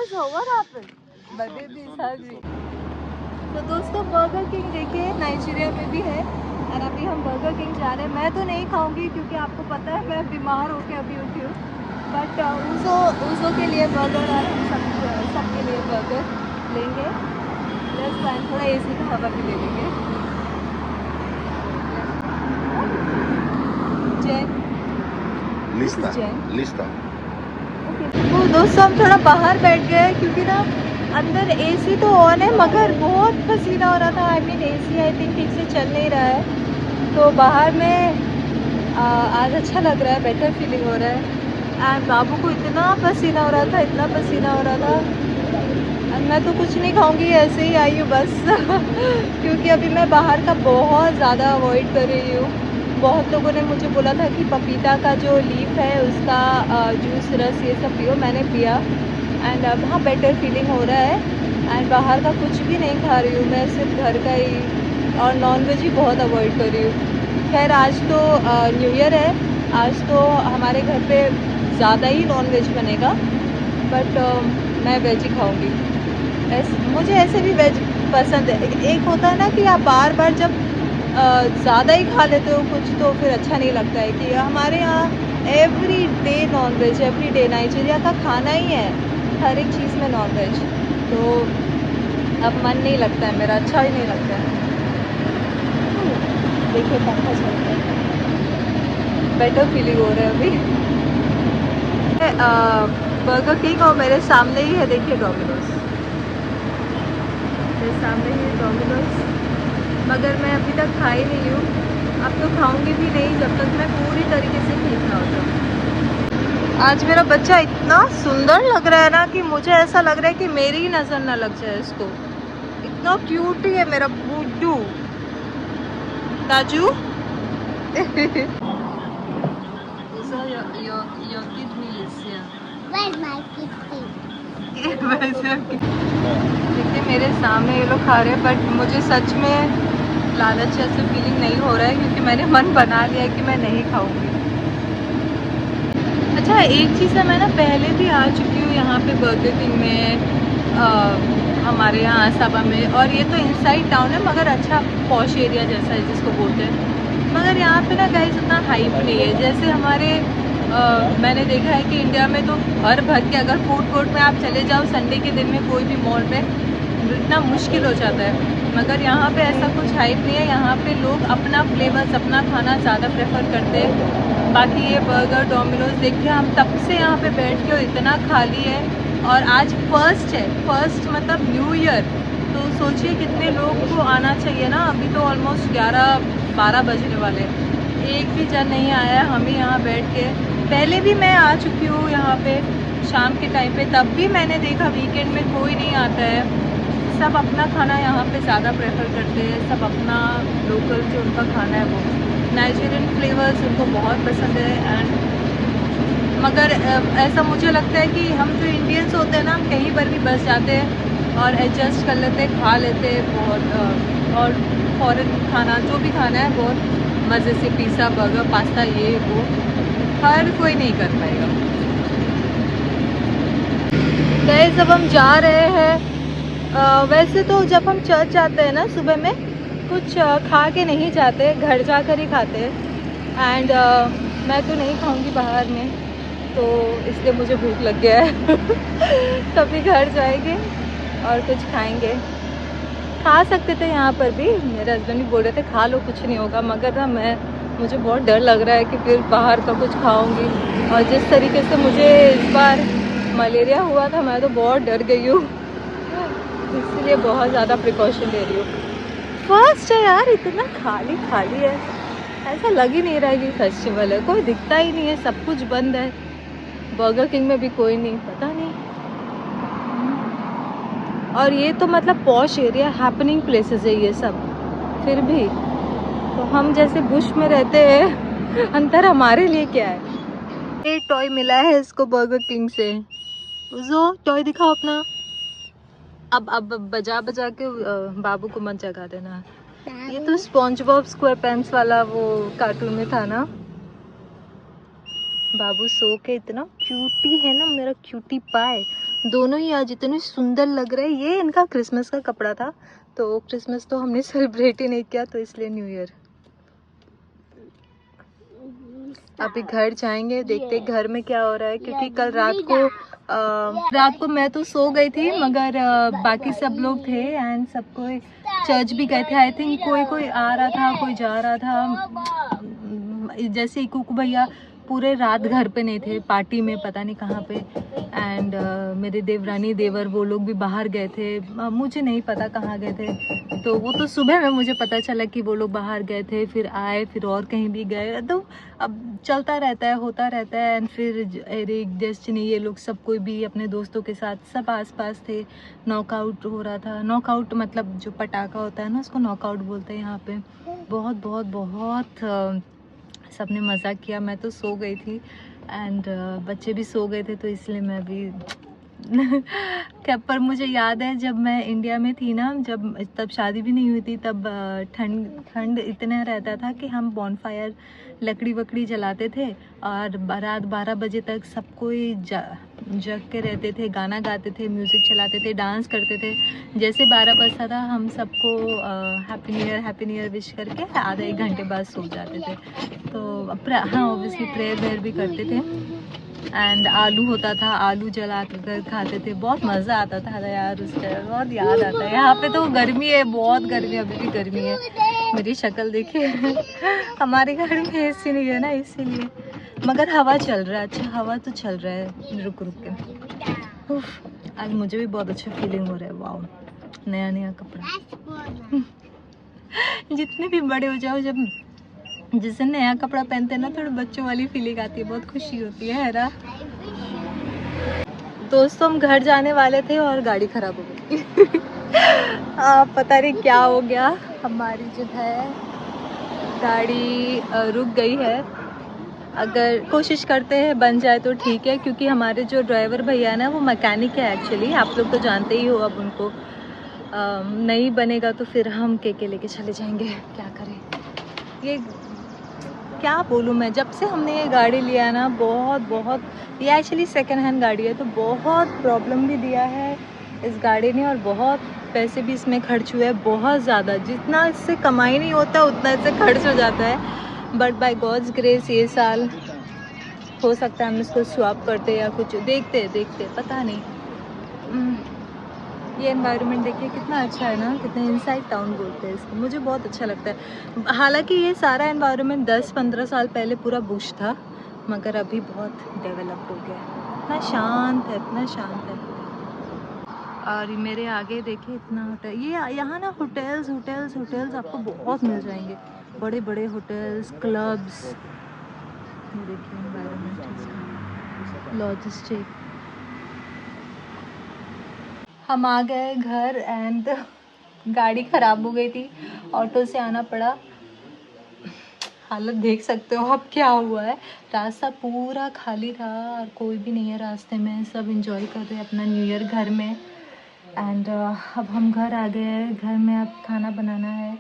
so what happened? My baby is hungry. तो दोस्तों burger king देखिए नाइजीरिया में भी है और अभी हम बर्गर किंग जा रहे हैं। मैं तो नहीं खाऊंगी क्योंकि आपको पता है मैं बीमार होकर अभी उठी हूँ, बट ऊज़ो के लिए बर्गर और हम सबके लिए बर्गर लेंगे। प्लस टाइम थोड़ा एसी का हवा भी ले लेंगे। लिस्टा। तो दोस्तों हम थोड़ा बाहर बैठ गए क्योंकि ना अंदर एसी तो ऑन है मगर बहुत पसीना हो रहा था। I mean AC I think ठीक से चल नहीं रहा है, तो बाहर में आज अच्छा लग रहा है, बेटर फीलिंग हो रहा है। एंड बाबू को इतना पसीना हो रहा था, इतना पसीना हो रहा था। एंड मैं तो कुछ नहीं खाऊंगी, ऐसे ही आई हूँ बस क्योंकि अभी मैं बाहर का बहुत ज़्यादा अवॉइड कर रही हूँ। बहुत लोगों ने मुझे बोला था कि पपीता का जो लीफ है उसका जूस रस ये सब पियो, मैंने पिया एंड अब हाँ बेटर फीलिंग हो रहा है। एंड बाहर का कुछ भी नहीं खा रही हूँ मैं, सिर्फ घर का ही और नॉनवेज ही बहुत अवॉइड कर रही हूँ। खैर आज तो न्यू ईयर है, आज तो हमारे घर पे ज़्यादा ही नॉनवेज बनेगा, बट मैं वेज ही खाऊँगी। मुझे ऐसे भी वेज पसंद है। एक होता है ना कि आप बार बार जब ज़्यादा ही खा लेते हो कुछ तो फिर अच्छा नहीं लगता है। कि हमारे यहाँ every day nonveg, every day Nigeria का खाना ही है, हर एक चीज़ में नॉनवेज, तो अब मन नहीं लगता है मेरा, अच्छा ही नहीं लगता है। देखिए पंखा चल रहा है, बेटर फीलिंग हो रहा है अभी। बर्गर किंग और मेरे सामने ही है, देखिए डोमिनोज, मेरे सामने ही है डोमिनोज, मगर मैं अभी तक खा ही नहीं हूँ। अब तो खाऊंगी भी नहीं जब तक मैं पूरी तरीके से ठीक ना हो जाऊँ। आज मेरा बच्चा इतना सुंदर लग रहा है ना कि मुझे ऐसा लग रहा है कि मेरी ही नज़र ना लग जाए इसको। इतना क्यूट है मेरा बुड्डू ताजू देखिए मेरे सामने ये लोग खा रहे हैं, बट मुझे सच में लालच जैसे फीलिंग नहीं हो रहा है क्योंकि मैंने मन बना लिया है कि मैं नहीं खाऊंगी। अच्छा एक चीज़ है, मैं ना पहले भी आ चुकी हूँ यहाँ पे बर्गर किंग में, हमारे यहाँ आसाबा में, और ये तो इनसाइड टाउन है मगर अच्छा पॉश एरिया जैसा है जिसको बोलते हैं। मगर यहाँ पे ना गाइस उतना हाइप नहीं है जैसे हमारे मैंने देखा है कि इंडिया में तो भर भर के अगर फूड कोर्ट में आप चले जाओ संडे के दिन में कोई भी मॉल में, इतना मुश्किल हो जाता है। मगर यहाँ पे ऐसा कुछ हाइप नहीं है, यहाँ पे लोग अपना फ्लेवर्स अपना खाना ज़्यादा प्रेफर करते हैं। बाकी ये बर्गर डोमिनोज देखिए हम तब से यहाँ पे बैठ के इतना खाली है, और आज फर्स्ट है, फर्स्ट मतलब न्यू ईयर, तो सोचिए कितने लोग को आना चाहिए ना। अभी तो ऑलमोस्ट 11-12 बजने वाले, एक भी जन नहीं आया है, हम ही यहाँ बैठ के। पहले भी मैं आ चुकी हूँ यहाँ पे शाम के टाइम पे, तब भी मैंने देखा वीकेंड में कोई नहीं आता है। सब अपना खाना यहाँ पे ज़्यादा प्रेफर करते हैं, सब अपना लोकल जो उनका खाना है वो नाइजीरियन फ्लेवर्स उनको बहुत पसंद है। एंड मगर ऐसा मुझे लगता है कि हम जो इंडियंस होते हैं ना, हम कहीं पर भी बस जाते हैं और एडजस्ट कर लेते हैं, खा लेते हैं बहुत, और फॉरेन खाना जो भी खाना है बहुत मज़े से, पिज़्ज़ा बर्गर पास्ता ये वो हर कोई नहीं कर पाएगा। गाइस अब हम जा रहे हैं। वैसे तो जब हम चर्च जाते हैं ना सुबह में कुछ खा के नहीं जाते, घर जाकर ही खाते हैं। एंड मैं तो नहीं खाऊंगी बाहर में, तो इसलिए मुझे भूख लग गया है तभी घर जाएंगे और कुछ खाएंगे। खा सकते थे यहाँ पर भी, मेरे हस्बैंड भी बोल रहे थे खा लो कुछ नहीं होगा, मगर ना मुझे बहुत डर लग रहा है कि फिर बाहर का कुछ खाऊंगी। और जिस तरीके से मुझे इस बार मलेरिया हुआ था, मैं तो बहुत डर गई हूँ, इसलिए बहुत ज़्यादा प्रिकॉशन ले रही हूँ। फर्स्ट है यार, इतना खाली खाली है, ऐसा लग ही नहीं रहा है कि फेस्टिवल है, कोई दिखता ही नहीं है, सब कुछ बंद है। बर्गर किंग में भी कोई नहीं, पता नहीं। और ये तो मतलब पॉश एरिया, हैपनिंग प्लेसेस है ये सब, फिर भी तो हम जैसे बुश में रहते हैं अंतर हमारे लिए क्या है। एक टॉय मिला है इसको बर्गर किंग से, जो टॉय दिखाओ अपना। अब बजा बजा के बाबू को मत जगा देना। ये तो स्पॉन्ज बॉब स्क्वायर पेंस वाला वो कार्टून में था ना। बाबू सो के, इतना क्यूटी है ना मेरा क्यूटी पाए। दोनों ही आज इतने सुंदर लग रहे हैं। ये इनका क्रिसमस का कपड़ा था, तो क्रिसमस तो हमने सेलिब्रेट ही नहीं किया, तो इसलिए न्यू ईयर। अभी घर जाएंगे, देखते घर में क्या हो रहा है, क्योंकि कल रात को मैं तो सो गई थी, मगर बाकी सब लोग थे एंड सब कोई चर्च भी गए थे। आई थिंक कोई आ रहा था, कोई जा रहा था। जैसे कुकू भैया पूरे रात घर पे नहीं थे, पार्टी में पता नहीं कहाँ पे। एंड मेरे देवरानी देवर वो लोग भी बाहर गए थे, मुझे नहीं पता कहाँ गए थे। तो वो तो सुबह में मुझे पता चला कि वो लोग बाहर गए थे, फिर आए, फिर और कहीं भी गए। तो अब चलता रहता है, होता रहता है। एंड फिर एरिक, डेस्टिनी, ये लोग सब कोई भी अपने दोस्तों के साथ सब आसपास थे। नॉकआउट हो रहा था। नॉकआउट मतलब जो पटाखा होता है ना, उसको नॉकआउट बोलते हैं यहाँ पे। बहुत बहुत बहुत सबने मज़ा किया। मैं तो सो गई थी एंड बच्चे भी सो गए थे, तो इसलिए मैं भी क्या। पर मुझे याद है जब मैं इंडिया में थी ना, तब शादी भी नहीं हुई थी, तब ठंड इतना रहता था कि हम बॉनफायर लकड़ी वकड़ी जलाते थे और रात 12 बजे तक सब कोई जग के रहते थे, गाना गाते थे, म्यूज़िक चलाते थे, डांस करते थे। जैसे 12 बजता था हम सबको हैप्पी न्यू ईयर विश करके आधा एक घंटे बाद सो जाते थे। तो हाँ, ऑब्वियसली प्रेयर वेयर भी करते थे। एंड आलू होता था, आलू जला कर खाते थे, बहुत मज़ा आता था यार। उस टाइम बहुत याद आता है। यहाँ पे तो गर्मी है, बहुत गर्मी, अभी भी गर्मी है। मेरी शक्ल देखिए हमारे घर में एसी नहीं है ना, इसीलिए। मगर हवा चल रहा है, अच्छा हवा तो चल रहा है रुक रुक के। आज मुझे भी बहुत अच्छा फीलिंग हो रहा है। वाओ, नया नया कपड़ा जितने भी बड़े हो जाओ, जब जिससे नया कपड़ा पहनते हैं ना, थोड़ा बच्चों वाली फीलिंग आती है, बहुत खुशी होती है ना। दोस्तों हम घर जाने वाले थे और गाड़ी खराब हो गई पता नहीं क्या हो गया, हमारी जो है गाड़ी रुक गई है। अगर कोशिश करते हैं बन जाए तो ठीक है, क्योंकि हमारे जो ड्राइवर भैया है ना, वो मैकेनिक है एक्चुअली, आप लोग तो जानते ही हो अब उनको। नहीं बनेगा तो फिर हम के लेके चले जाएंगे, क्या करें। ये क्या बोलूँ मैं, जब से हमने ये गाड़ी लिया ना, बहुत ये एक्चुअली सेकेंड हैंड गाड़ी है, तो बहुत प्रॉब्लम भी दिया है इस गाड़ी ने, और बहुत पैसे भी इसमें खर्च हुए हैं, बहुत ज़्यादा। जितना इससे कमाई नहीं होता उतना इससे खर्च हो जाता है। बट बाय गॉड्स ग्रेस ये साल हो सकता है हम इसको स्वैप करते या कुछ, देखते पता नहीं। ये एनवायरनमेंट देखिए कितना अच्छा है ना, कितना इनसाइड टाउन बोलते हैं इसको, मुझे बहुत अच्छा लगता है। हालांकि ये सारा एनवायरनमेंट 10-15 साल पहले पूरा बुश था, मगर अभी बहुत डेवलप हो गया है। इतना शांत है, इतना शांत है। और मेरे आगे देखिए इतना होटल, ये यहाँ ना होटल्स आपको बहुत मिल जाएंगे, बड़े बड़े होटल्स, क्लब्स। ये देखिए एनवायरनमेंट, लॉजिस्टिक। हम आ गए घर एंड गाड़ी ख़राब हो गई थी, ऑटो से आना पड़ा। हालत देख सकते हो अब क्या हुआ है। रास्ता पूरा खाली था और कोई भी नहीं है रास्ते में, सब एंजॉय कर रहे हैं अपना न्यू ईयर घर में। एंड अब हम घर आ गए हैं। घर में अब खाना बनाना है।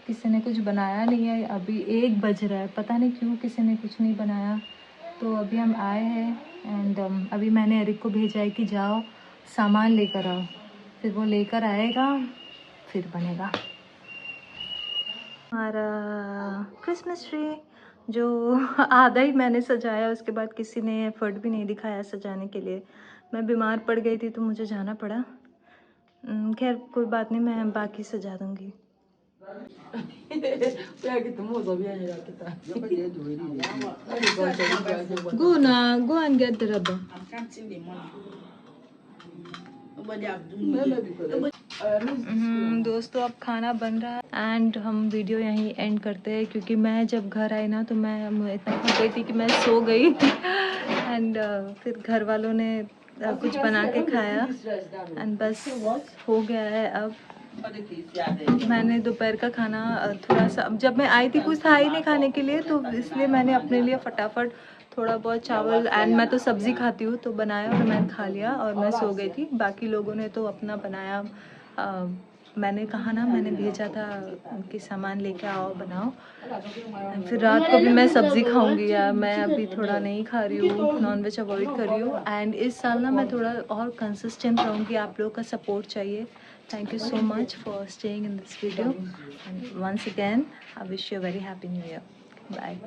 किसी ने कुछ बनाया नहीं है, अभी 1 बज रहा है, पता नहीं क्यों किसी ने कुछ नहीं बनाया। तो अभी हम आए हैं एंड अभी मैंने एरिक को भेजा है कि जाओ सामान लेकर आओ, फिर वो लेकर आएगा, फिर बनेगा हमारा क्रिसमस ट्री, जो आधा ही मैंने सजाया, उसके बाद किसी ने एफर्ट भी नहीं दिखाया सजाने के लिए। मैं बीमार पड़ गई थी तो मुझे जाना पड़ा। खैर कोई बात नहीं, मैं बाकी सजा दूँगी। Go and get the rubber. दोस्तों अब खाना बन रहा है एंड हम वीडियो यहीं एंड करते हैं, क्योंकि मैं जब घर आई ना तो मैं इतना थक गई थी कि मैं सो गई एंड फिर घर वालों ने कुछ बना के खाया एंड बस हो गया है। अब मैंने दोपहर का खाना थोड़ा सा, जब मैं आई थी कुछ था ही नहीं खाने के लिए, तो इसलिए मैंने अपने लिए फटाफट थोड़ा बहुत चावल, एंड मैं तो सब्ज़ी खाती हूँ, तो बनाया और मैंने खा लिया और मैं सो गई थी। बाकी लोगों ने तो अपना बनाया मैंने कहा ना, मैंने भेजा था कि सामान लेके आओ बनाओ। फिर रात को भी मैं सब्ज़ी खाऊंगी यार, मैं अभी थोड़ा नहीं खा रही हूँ, नॉनवेज अवॉइड कर रही हूँ। एंड इस साल ना मैं थोड़ा और कंसिस्टेंट रहूँगी, आप लोगों का सपोर्ट चाहिए। Thank you so much for staying in this video and once again I wish you a very happy new year. Bye.